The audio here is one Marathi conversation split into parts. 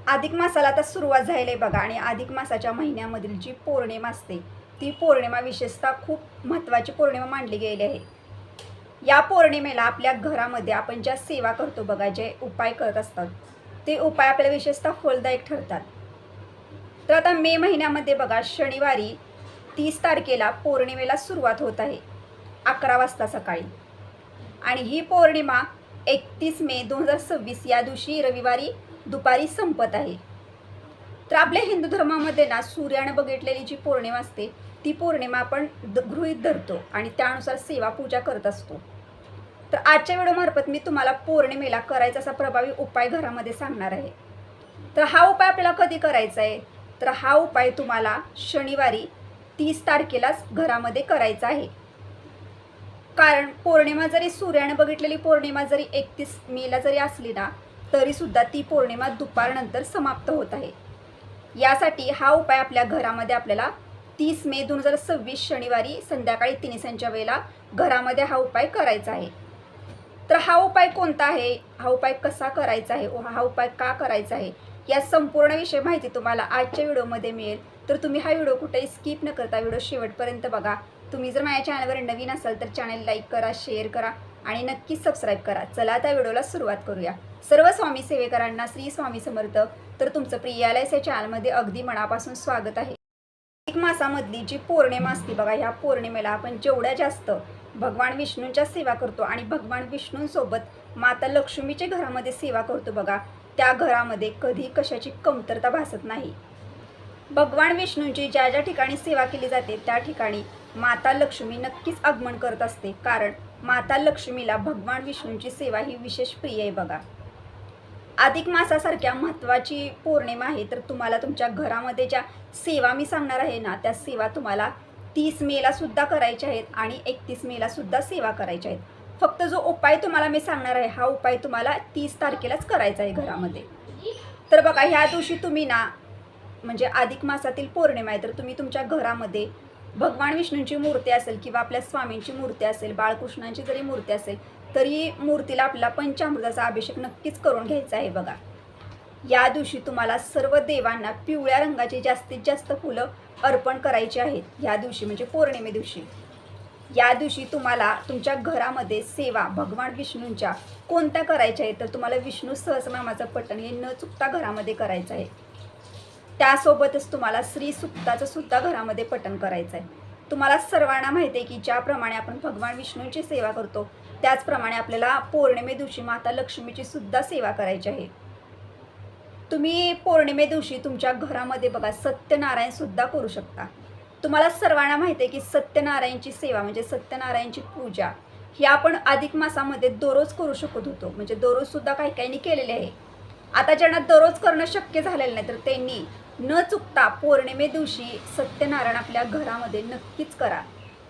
अधिक मासाला आता सुरुवात झाली आहे बघा आणि अधिक मासाच्या महिन्यामधील जी पौर्णिमा असते ती पौर्णिमा विशेषतः खूप महत्त्वाची पौर्णिमा मानली गेली आहे. या पौर्णिमेला आपल्या घरामध्ये आपण ज्या सेवा करतो बघा, जे उपाय करत असतात ते उपाय आपल्याला विशेषतः फलदायक ठरतात. तर आता मे महिन्यामध्ये बघा शनिवारी 30 तारखेला पौर्णिमेला सुरुवात होत आहे 11 वाजता सकाळी आणि ही पौर्णिमा 31 मे 2026 या दिवशी रविवारी दुपारी संपत आहे. तर आपल्या हिंदू धर्मामध्ये ना सूर्याने बघितलेली जी पौर्णिमा असते ती पौर्णिमा आपण गृहीत धरतो आणि त्यानुसार सेवा पूजा करत असतो. तर आजच्या व्हिडिओमार्फत मी तुम्हाला पौर्णिमेला करायचा असा प्रभावी उपाय घरामध्ये सांगणार आहे. तर हा उपाय आपल्याला कधी करायचा आहे, तर हा उपाय तुम्हाला शनिवारी 30 तारखेलाच घरामध्ये करायचा आहे. कारण पौर्णिमा जरी सूर्याने बघितलेली पौर्णिमा जरी 31 मेला जरी असली ना तरीसुद्धा ती पौर्णिमा दुपारनंतर समाप्त होत आहे. यासाठी हा उपाय आपल्या घरामध्ये आपल्याला 30 मे 2026 शनिवारी संध्याकाळी 3:00 वेळेला घरामध्ये हा उपाय करायचा आहे. तर हा उपाय कोणता आहे, हा उपाय कसा करायचा आहे, हा उपाय का करायचा आहे, या संपूर्ण विषय माहिती तुम्हाला आजच्या व्हिडिओमध्ये मिळेल. तर तुम्ही हा व्हिडिओ कुठेही स्किप न करता व्हिडिओ शेवटपर्यंत बघा. तुम्ही जर माझ्या चॅनलवर नवीन असाल तर चॅनल लाईक करा, शेअर करा आणि नक्कीच सबस्क्राईब करा. चला आता व्हिडिओला सुरुवात करूया. सर्व स्वामी सेवेकरांना श्री स्वामी समर्थ. तर तुमचं प्रियालयस या चॅनलमध्ये अगदी मनापासून स्वागत आहे. अधिक मासामधली जी पौर्णिमा असते बघा, ह्या पौर्णिमेला आपण जेवढ्या जास्त भगवान विष्णूंच्या सेवा करतो आणि भगवान विष्णूंसोबत माता लक्ष्मीच्या घरामध्ये सेवा करतो बघा, त्या घरामध्ये कधी कशाची कमतरता भासत नाही. भगवान विष्णूंची ज्या ज्या ठिकाणी सेवा केली जाते त्या ठिकाणी माता लक्ष्मी नक्कीच आगमन करत असते. कारण माता लक्ष्मीला भगवान विष्णूंची सेवा ही विशेष प्रिय आहे बघा. अधिक मासासारख्या महत्त्वाची पौर्णिमा आहे. तर तुम्हाला तुमच्या घरामध्ये ज्या सेवा मी सांगणार आहे ना त्या सेवा तुम्हाला 30 मेला सुद्धा करायच्या आहेत आणि 31 मेला सुद्धा सेवा करायच्या आहेत. फक्त जो उपाय तुम्हाला मी सांगणार आहे हा उपाय तुम्हाला 30 तारखेलाच करायचा आहे घरामध्ये. तर बघा, ह्या दिवशी तुम्ही ना म्हणजे अधिक मासातील पौर्णिमा आहे तर तुम्ही तुमच्या घरामध्ये भगवान विष्णूंची मूर्ती असेल किंवा आपल्या स्वामींची मूर्ती असेल, बाळकृष्णांची जरी मूर्ती असेल तरी मूर्तीला आपल्याला पंचामृताचा अभिषेक नक्कीच करून घ्यायचा आहे बघा. या दिवशी तुम्हाला सर्व देवांना पिवळ्या रंगाची जास्तीत जास्त फुलं अर्पण करायची आहेत. ह्या दिवशी म्हणजे पौर्णिमे दिवशी. या दिवशी तुम्हाला तुमच्या घरामध्ये सेवा भगवान विष्णूंच्या कोणत्या करायच्या आहेत, तर तुम्हाला विष्णू सहस्रनामाचं पठण हे न चुकता घरामध्ये करायचं आहे. त्यासोबतच तुम्हाला श्री सुक्ताचं सुद्धा घरामध्ये पठण करायचं आहे. तुम्हाला सर्वांना माहिती आहे की ज्याप्रमाणे आपण भगवान विष्णूंची सेवा करतो त्याचप्रमाणे आपल्याला पौर्णिमे दिवशी माता लक्ष्मीची सुद्धा सेवा करायची आहे. तुम्ही पौर्णिमे दिवशी तुमच्या घरामध्ये बघा सत्यनारायण सुद्धा करू शकता. तुम्हाला सर्वांना माहिती आहे की सत्यनारायणची सेवा म्हणजे सत्यनारायणची पूजा ही आपण अधिक मासामध्ये दररोज करू शकत होतो. म्हणजे दररोज सुद्धा काही काहींनी केलेले आहे. आता ज्यांना दररोज करणं शक्य झालेलं नाही तर त्यांनी न चुकता पौर्णिमे दिवशी सत्यनारायण आपल्या घरामध्ये नक्कीच करा.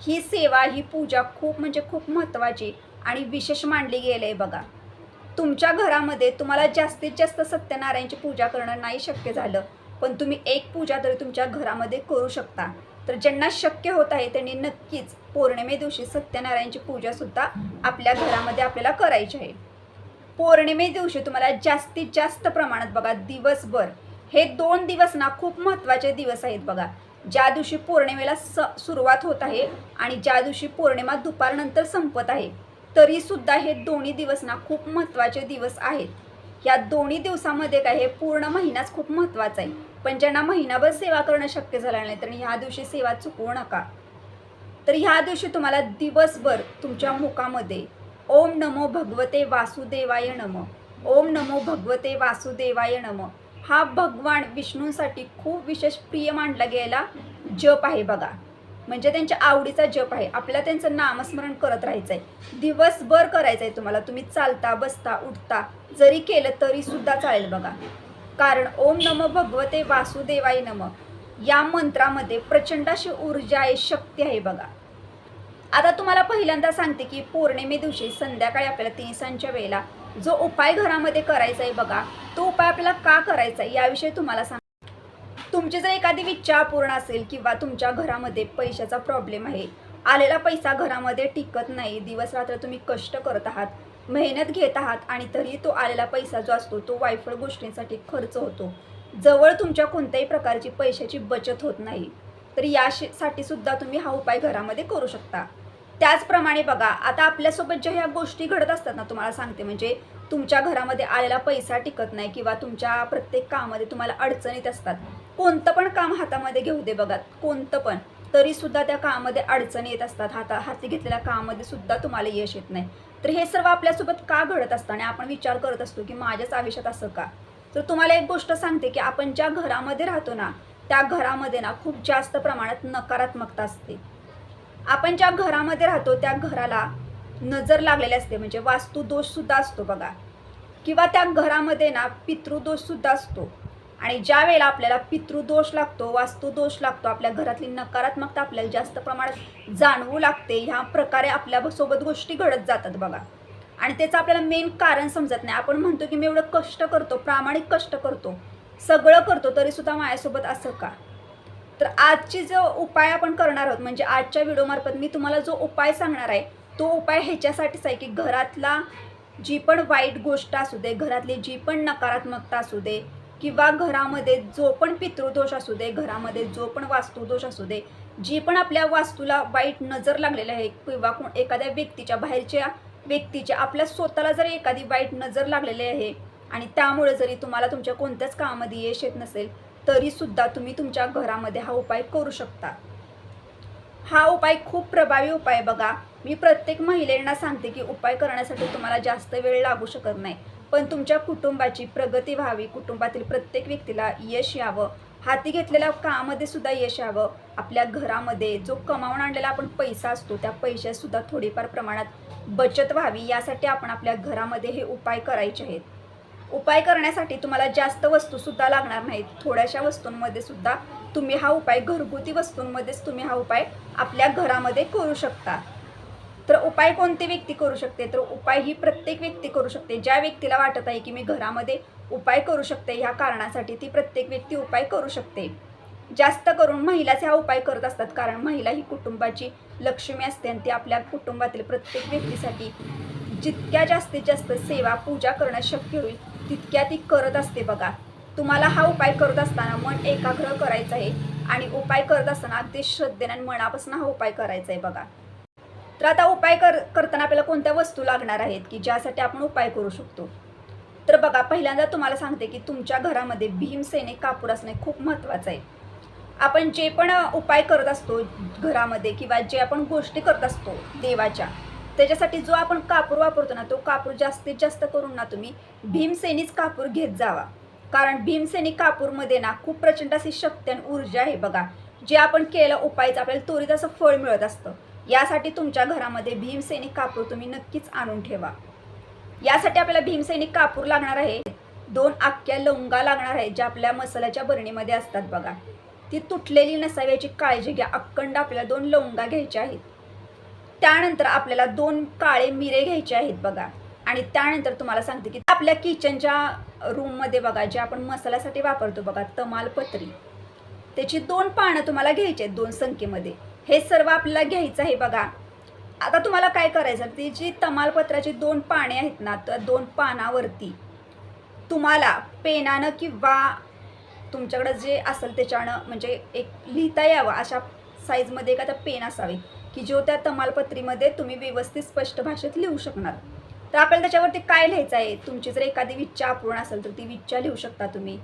ही सेवा ही पूजा खूप म्हणजे खूप महत्त्वाची आणि विशेष मानली गेली आहे बघा. तुमच्या घरामध्ये तुम्हाला जास्तीत जास्त सत्यनारायणची पूजा करणं नाही शक्य झालं पण तुम्ही एक पूजा तरी तुमच्या घरामध्ये करू शकता. तर ज्यांना शक्य होत आहे त्यांनी नक्कीच पौर्णिमे दिवशी सत्यनारायणची पूजासुद्धा आपल्या घरामध्ये आपल्याला करायची आहे. पौर्णिमे दिवशी तुम्हाला जास्तीत जास्त प्रमाणात बघा दिवसभर हे 2 दिवस ना खूप महत्त्वाचे दिवस आहेत बघा. ज्या दिवशी पौर्णिमेला सुरुवात होत आहे आणि ज्या दिवशी पौर्णिमा दुपारनंतर संपत आहे तरीसुद्धा हे दोन्ही दिवस ना खूप महत्त्वाचे दिवस आहेत. या दोन्ही दिवसामध्ये काय हे पूर्ण महिनाच खूप महत्त्वाचा आहे. पण ज्यांना महिनाभर सेवा करणं शक्य झालं नाही तर ह्या दिवशी सेवा चुकवू नका. तर ह्या दिवशी तुम्हाला दिवसभर तुमच्या मुखामध्ये ओम नमो भगवते वासुदेवाय नमः, ओम नमो भगवते वासुदेवाय नमः हा भगवान विष्णूंसाठी खूप विशेष प्रिय मानला गेलेला जप आहे बघा. म्हणजे त्यांच्या आवडीचा जप आहे. आपल्याला त्यांचं नामस्मरण करत राहायचं आहे. दिवसभर करायचं आहे तुम्हाला. तुम्ही चालता बसता उठता जरी केलं तरी सुद्धा चालेल बघा. कारण ओम नमो भगवते वासुदेवाय नमः या मंत्रामध्ये प्रचंड अशी ऊर्जा आहे, शक्ती आहे बघा. आता तुम्हाला पहिल्यांदा सांगते की पौर्णिमे दिवशी संध्याकाळी आपल्याला 3:00 वेळेला जो उपाय घरामध्ये करायचा आहे बघा तो उपाय आपल्याला का करायचा आहे याविषयी तुम्हाला सांग. तुमची जर एखादी इच्छा अपूर्ण असेल किंवा तुमच्या घरामध्ये पैशाचा प्रॉब्लेम आहे, आलेला पैसा घरामध्ये टिकत नाही, दिवस रात्र तुम्ही कष्ट करत आहात मेहनत घेत आहात आणि तरी तो आलेला पैसा जो असतो तो वायफळ गोष्टींसाठी खर्च होतो, जवळ तुमच्या कोणत्याही प्रकारची पैशाची बचत होत नाही, तर यासाठी सुद्धा तुम्ही हा उपाय घरामध्ये करू शकता. त्याचप्रमाणे बघा, आता आपल्यासोबत ज्या ह्या गोष्टी घडत असतात ना, तुम्हाला सांगते, म्हणजे तुमच्या घरामध्ये आलेला पैसा टिकत नाही किंवा तुमच्या प्रत्येक कामामध्ये तुम्हाला अडचणीत असतात. कोणतं पण काम हातामध्ये घेऊ दे बघा, कोणतं पण, तरीसुद्धा त्या कामामध्ये अडचणी येत असतात. हाती घेतलेल्या कामामध्ये सुद्धा तुम्हाला यश येत नाही. तर हे सर्व आपल्यासोबत का घडत असतं आणि आपण विचार करत असतो की माझ्याच आयुष्यात असं का? तर तुम्हाला एक गोष्ट सांगते की आपण ज्या घरामध्ये राहतो ना, त्या घरामध्ये ना खूप जास्त प्रमाणात नकारात्मकता असते. आपण ज्या घरामध्ये राहतो त्या घराला नजर लागलेली असते, म्हणजे वास्तुदोषसुद्धा असतो बघा, किंवा त्या घरामध्ये ना पितृदोषसुद्धा असतो. आणि ज्या वेळेला आपल्याला पितृदोष लागतो, वास्तुदोष लागतो, आपल्या घरातली नकारात्मकता आपल्याला जास्त प्रमाणात जाणवू लागते, ह्या प्रकारे आपल्यासोबत गोष्टी घडत जातात बघा. आणि त्याचं आपल्याला मेन कारण समजत नाही. आपण म्हणतो की मी एवढं कष्ट करतो, प्रामाणिक कष्ट करतो, सगळं करतो, तरीसुद्धा माझ्यासोबत असं का? तर आजची जो उपाय आपण करणार आहोत, म्हणजे आजच्या व्हिडिओमार्फत मी तुम्हाला जो उपाय सांगणार आहे, तो उपाय ह्याच्यासाठीच आहे की घरातला जी पण वाईट गोष्ट असू दे, घरातली जी पण नकारात्मकता असू दे, किंवा घरामध्ये जो पण पितृदोष असू दे, घरामध्ये जो पण वास्तुदोष असू दे, जी पण आपल्या वास्तूला वाईट नजर लागलेली आहे, किंवा एखाद्या व्यक्तीच्या, बाहेरच्या व्यक्तीच्या, आपल्या स्वतःला जरी एखादी वाईट नजर लागलेली आहे आणि त्यामुळे जरी तुम्हाला तुमच्या कोणत्याच कामामध्ये यश येत नसेल, तरीसुद्धा तुम्ही तुमच्या घरामध्ये हा उपाय करू शकता. हा उपाय खूप प्रभावी उपाय बघा. मी प्रत्येक महिलेंना सांगते की उपाय करण्यासाठी तुम्हाला जास्त वेळ लागू शकत नाही, पण तुमच्या कुटुंबाची प्रगती व्हावी, कुटुंबातील प्रत्येक व्यक्तीला यश यावं, हाती घेतलेल्या कामामध्ये सुद्धा यश यावं, आपल्या घरामध्ये जो कमावून आणलेला आपण पैसा असतो त्या पैशातसुद्धा थोडीफार प्रमाणात बचत व्हावी, यासाठी आपण आपल्या घरामध्ये हे उपाय करायचे आहेत. उपाय करण्यासाठी तुम्हाला जास्त वस्तूसुद्धा लागणार नाहीत. थोड्याशा वस्तूंमध्ये सुद्धा तुम्ही हा उपाय, घरगुती वस्तूंमध्येच तुम्ही हा उपाय आपल्या घरामध्ये करू शकता. तर उपाय कोणती व्यक्ती करू शकते? तर उपाय ही प्रत्येक व्यक्ती करू शकते. ज्या व्यक्तीला वाटत आहे की मी घरामध्ये उपाय करू शकते, ह्या कारणासाठी ती प्रत्येक व्यक्ती उपाय करू शकते. जास्त करून महिलाच हा उपाय करत असतात, कारण महिला ही कुटुंबाची लक्ष्मी असते आणि ती आपल्या कुटुंबातील प्रत्येक व्यक्तीसाठी जितक्या जास्तीत जास्त सेवा, पूजा करणं शक्य होईल तितक्या ती करत असते बघा. तुम्हाला हा उपाय करत असताना मन एकाग्र करायचं आहे आणि उपाय करत असताना अगदी श्रद्धेने आणि मनापासून हा उपाय करायचा आहे बघा. तर आता उपाय करताना आपल्याला कोणत्या वस्तू लागणार आहेत की ज्यासाठी आपण उपाय करू शकतो? तर बघा, पहिल्यांदा तुम्हाला सांगते की तुमच्या घरामध्ये भीमसेनी कापूर असणे खूप महत्त्वाचं आहे. आपण जे पण उपाय करत असतो घरामध्ये, किंवा जे आपण गोष्टी करत असतो देवाच्या, त्याच्यासाठी जो आपण कापूर वापरतो ना, तो कापूर जास्तीत जास्त करून ना तुम्ही भीमसेनीच कापूर घेत जावा. कारण भीमसेनी कापूरमध्ये ना खूप प्रचंड अशी शक्ती आणि ऊर्जा आहे बघा. जे आपण केलं उपायचं आपल्याला त्वरित असं फळ मिळत असतं. यासाठी तुमच्या घरामध्ये भीमसेनी कापूर तुम्ही नक्कीच आणून ठेवा. यासाठी आपल्याला भीमसेनी कापूर लागणार आहे. 2 अख्ख्या लवंगा लागणार आहेत, ज्या आपल्या मसाल्याच्या बरणीमध्ये असतात बघा. ती तुटलेली नसावी याची काळजी घ्या. अखंड आपल्याला 2 लवंगा घ्यायच्या आहेत. त्यानंतर आपल्याला 2 काळे मिरे घ्यायचे आहेत बघा. आणि त्यानंतर तुम्हाला सांगते की आपल्या किचनच्या रूममध्ये बघा, जे आपण मसाल्यासाठी वापरतो बघा, तमालपत्री, त्याची 2 पानं तुम्हाला घ्यायची आहेत 2 संख्येमध्ये. हे सर्व आपल्याला घ्यायचं आहे बघा. आता तुम्हाला काय करायचं, ती जी तमालपत्राची 2 पाने आहेत ना, त्या 2 पानावरती तुम्हाला पेनानं किंवा तुमच्याकडे जे असेल त्याच्यानं, म्हणजे एक लिहिता यावं अशा साईजमध्ये एखादा पेन असावे की जो त्या तमालपत्रीमध्ये तुम्ही व्यवस्थित स्पष्ट भाषेत लिहू शकणार. तर आपल्याला त्याच्यावरती काय लिहायचं आहे? तुमची जर एखादी इच्छा अपूर्ण असेल तर ती इच्छा लिहू शकता तुम्ही.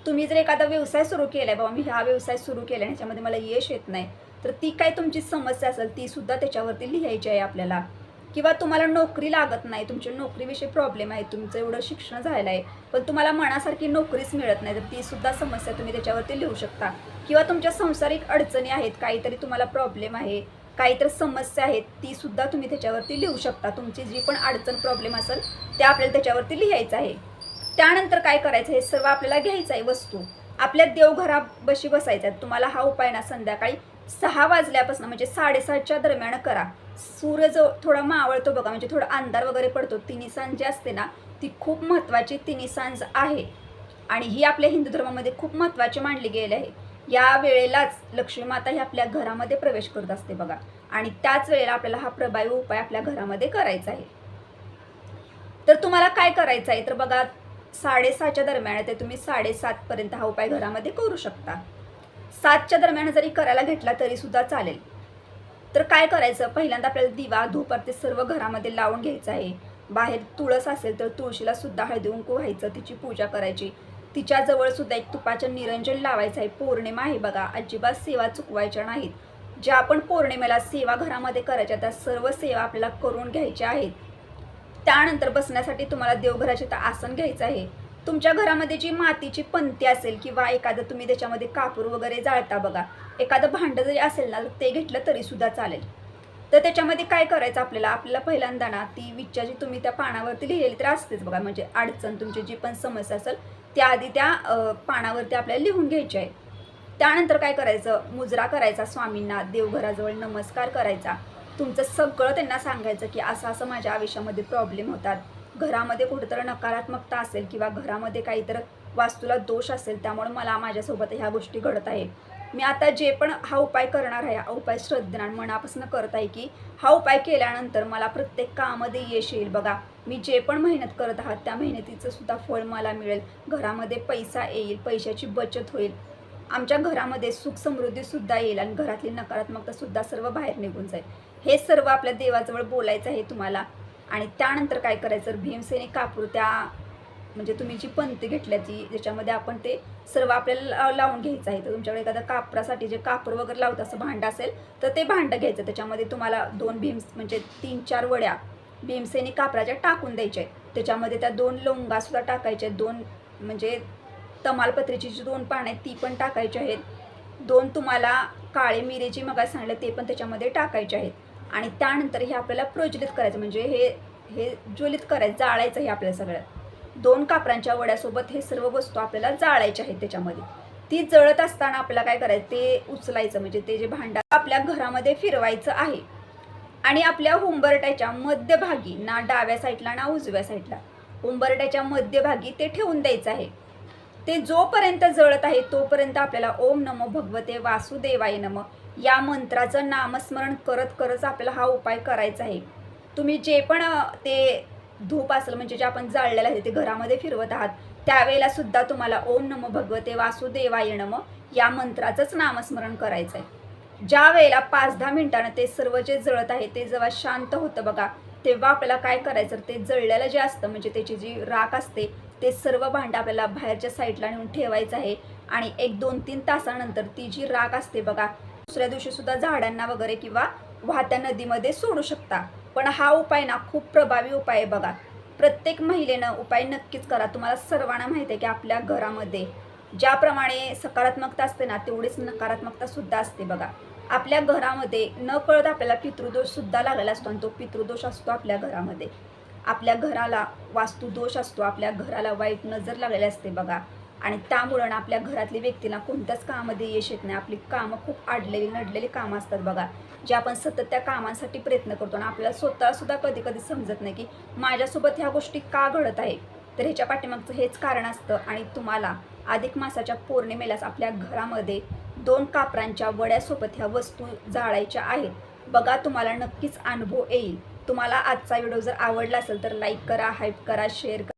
तुम्ही जर एखादा व्यवसाय सुरू केला आहे, बाबा मी हा व्यवसाय सुरू केला आणि ह्याच्यामध्ये मला यश येत नाही, तर ती काय तुमची समस्या असेल ती सुद्धा त्याच्यावरती लिहायची आहे आपल्याला. किंवा तुम्हाला नोकरी लागत नाही, तुमच्या नोकरीविषयी प्रॉब्लेम आहे, तुमचं एवढं शिक्षण झालं आहे पण तुम्हाला मनासारखी नोकरीच मिळत नाही, तर ती सुद्धा समस्या तुम्ही त्याच्यावरती लिहू शकता. किंवा तुमच्या सांसारिक अडचणी आहेत, काहीतरी तुम्हाला प्रॉब्लेम आहे, काहीतरी समस्या आहेत, ती सुद्धा तुम्ही त्याच्यावरती लिहू शकता. तुमची जी पण अडचण, प्रॉब्लेम असेल ते आपल्याला त्याच्यावरती लिहायचं आहे. त्यानंतर काय करायचं, हे सर्व आपल्याला घ्यायचं आहे वस्तू, आपल्या देवघरापाशी बसायचं आहे. तुम्हाला हा उपाय ना संध्याकाळी 6 वाजल्यापासून, म्हणजे 7:30च्या दरम्यान करा. सूर्य जो थोडा मावळतो बघा, म्हणजे थोडा अंधार वगैरे पडतो, तिन्ही सांज जी असते ना ती खूप महत्त्वाची तिन्ही सांज आहे आणि ही आपल्या हिंदू धर्मामध्ये खूप महत्त्वाची मानली गेली आहे. या वेळेलाच लक्ष्मी माता ही आपल्या घरामध्ये प्रवेश करत असते बघा, आणि त्याच वेळेला आपल्याला हा प्रभावी उपाय आपल्या घरामध्ये करायचा आहे. तर तुम्हाला काय करायचं आहे तर बघा 6:30च्या दरम्यान ते तुम्ही 7:30पर्यंत हा उपाय घरामध्ये करू शकता. 7च्या दरम्यान जरी करायला घेतला तरी सुद्धा चालेल. तर काय करायचं, पहिल्यांदा आपल्याला दिवा धूप ते सर्व घरामध्ये लावून घ्यायचं आहे. बाहेर तुळस असेल तर तुळशीला सुद्धा हळदी कुंकू व्हायचं, तिची पूजा करायची. तिच्याजवळ सुद्धा एक तुपाचं निरंजन लावायचं आहे. पौर्णिमा आहे बघा, अजिबात सेवा चुकवायच्या नाहीत. ज्या आपण पौर्णिमेला सेवा घरामध्ये करायच्या त्या सर्व सेवा आपल्याला करून घ्यायच्या आहेत. त्यानंतर बसण्यासाठी तुम्हाला देवघराचे तर आसन घ्यायचं आहे. तुमच्या घरामध्ये जी मातीची पंती असेल किंवा एखादं तुम्ही त्याच्यामध्ये कापूर वगैरे जाळता बघा, एखादं भांडं जरी असेल ना तर ते घेतलं तरी सुद्धा चालेल. तर त्याच्यामध्ये काय करायचं आपल्याला पहिल्यांदा ना ती विच्छा जी तुम्ही त्या पानावरती लिहिलेली तर असतेच बघा, म्हणजे अडचण तुमची जी पण समस्या असेल त्याआधी त्या पानावरती आपल्याला लिहून घ्यायची आहे. त्यानंतर काय करायचं, मुजरा करायचा स्वामींना, देवघराजवळ नमस्कार करायचा. तुमचं सगळं त्यांना सांगायचं की असं असं माझ्या आयुष्यामध्ये प्रॉब्लेम होतात, घरामध्ये कुठेतरी नकारात्मकता असेल किंवा घरामध्ये काहीतरी वास्तूला दोष असेल, त्यामुळे मला माझ्यासोबत ह्या गोष्टी घडत आहे. मी आता जे पण हा उपाय करणार आहे, हा उपाय श्रद्धेने मनापासून करत आहे की हा उपाय केल्यानंतर मला प्रत्येक कामामध्ये यश येईल बघा. मी जे पण मेहनत करत आहात त्या मेहनतीचं सुद्धा फळ मला मिळेल. घरामध्ये पैसा येईल, पैशाची बचत होईल. आमच्या घरामध्ये सुख समृद्धीसुद्धा येईल आणि घरातली नकारात्मकतासुद्धा सर्व बाहेर निघून जाईल. हे सर्व आपल्या देवाजवळ बोलायचं आहे तुम्हाला. आणि त्यानंतर काय करायचं, भीमसेनी कापूर त्या म्हणजे तुम्ही जी पंती घेतल्या ती त्याच्यामध्ये आपण ते सर्व आपल्याला लावून घ्यायचं आहे. तर तुमच्याकडे एखादा कापरासाठी जे कापूर वगैरे लावतं असं भांडं असेल तर ते भांडं घ्यायचं. त्याच्यामध्ये तुम्हाला 2 म्हणजे 3-4 वड्या भीमसेनी कापराच्या टाकून द्यायच्या आहेत. त्याच्यामध्ये त्या 2 लवंगासुद्धा टाकायच्या आहेत. 2 म्हणजे तमालपत्रीची जी 2 पानं आहेत ती पण टाकायची आहेत. 2 तुम्हाला काळे मिरेची मग सांगितलं ते पण त्याच्यामध्ये टाकायचे आहेत. आणि त्यानंतर हे आपल्याला प्रज्वलित करायचं, म्हणजे हे ज्वलित करायचं, जाळायचं हे आपल्याला सगळं. 2 कापरांच्या वड्यासोबत हे सर्व वस्तू आपल्याला जाळायच्या आहेत. त्याच्यामध्ये ती जळत असताना आपल्याला काय करायचं, ते उचलायचं, म्हणजे ते जे भांडं आपल्या घरामध्ये फिरवायचं आहे. आणि आपल्या उंबरठ्याच्या मध्यभागी, ना डाव्या साईडला ना उजव्या साईडला, उंबरठ्याच्या मध्यभागी ते ठेवून द्यायचं आहे. ते जोपर्यंत जळत आहे तोपर्यंत आपल्याला ओम नमो भगवते वासुदेवाय नमः या मंत्राचं नामस्मरण करत करत आपल्याला हा उपाय करायचा आहे. तुम्ही जे पण ते धूप असेल, म्हणजे जे आपण जाळलेलं आहे ते घरामध्ये फिरवत आहात, त्यावेळेला सुद्धा तुम्हाला ओम नमो भगवते वासुदेवाय नमः या मंत्राचंच नामस्मरण करायचं आहे. ज्या वेळेला 5-10 मिनिटांनं ते सर्व जे जळत आहे ते जेव्हा शांत होतं बघा, तेव्हा आपल्याला काय करायचं, ते जळलेलं जे असतं म्हणजे त्याची जी राख असते ते सर्व भांडं आपल्याला बाहेरच्या साईडला नेऊन ठेवायचं आहे. आणि 1-2-3 तासानंतर ती जी राख असते बघा, दुसऱ्या दिवशी सुद्धा झाडांना वगैरे किंवा वाहत्या नदीमध्ये सोडू शकता. पण हा उपाय ना खूप प्रभावी उपाय आहे बघा. प्रत्येक महिलेनं उपाय नक्कीच करा. तुम्हाला सर्वांना माहिती आहे की आपल्या घरामध्ये ज्याप्रमाणे सकारात्मकता असते ना तेवढीच नकारात्मकता सुद्धा असते बघा. आपल्या घरामध्ये न कळत आपल्याला पितृदोष सुद्धा लागलेला असतो आणि तो पितृदोष असतो आपल्या घरामध्ये. आपल्या घराला वास्तुदोष असतो, आपल्या घराला वाईट नजर लागलेली असते बघा. आणि त्यामुळं ना आपल्या घरातल्या व्यक्तीला कोणत्याच कामामध्ये यश येत नाही. आपली कामं खूप अडलेली नडलेली कामं असतात बघा, जे आपण सतत त्या कामांसाठी प्रयत्न करतो आणि आपल्याला स्वतःसुद्धा कधी कधी समजत नाही की माझ्यासोबत ह्या गोष्टी का घडत आहे. तर ह्याच्या पाठीमागचं हेच कारण असतं. आणि तुम्हाला अधिक मासाच्या पौर्णिमेलाच आपल्या घरामध्ये 2 कापरांच्या वड्यासोबत ह्या वस्तू जाळायच्या आहेत बघा. तुम्हाला नक्कीच अनुभव येईल. तुम्हाला आजचा व्हिडिओ जर आवडला असेल तर लाईक करा, हाईप करा, शेअर करा.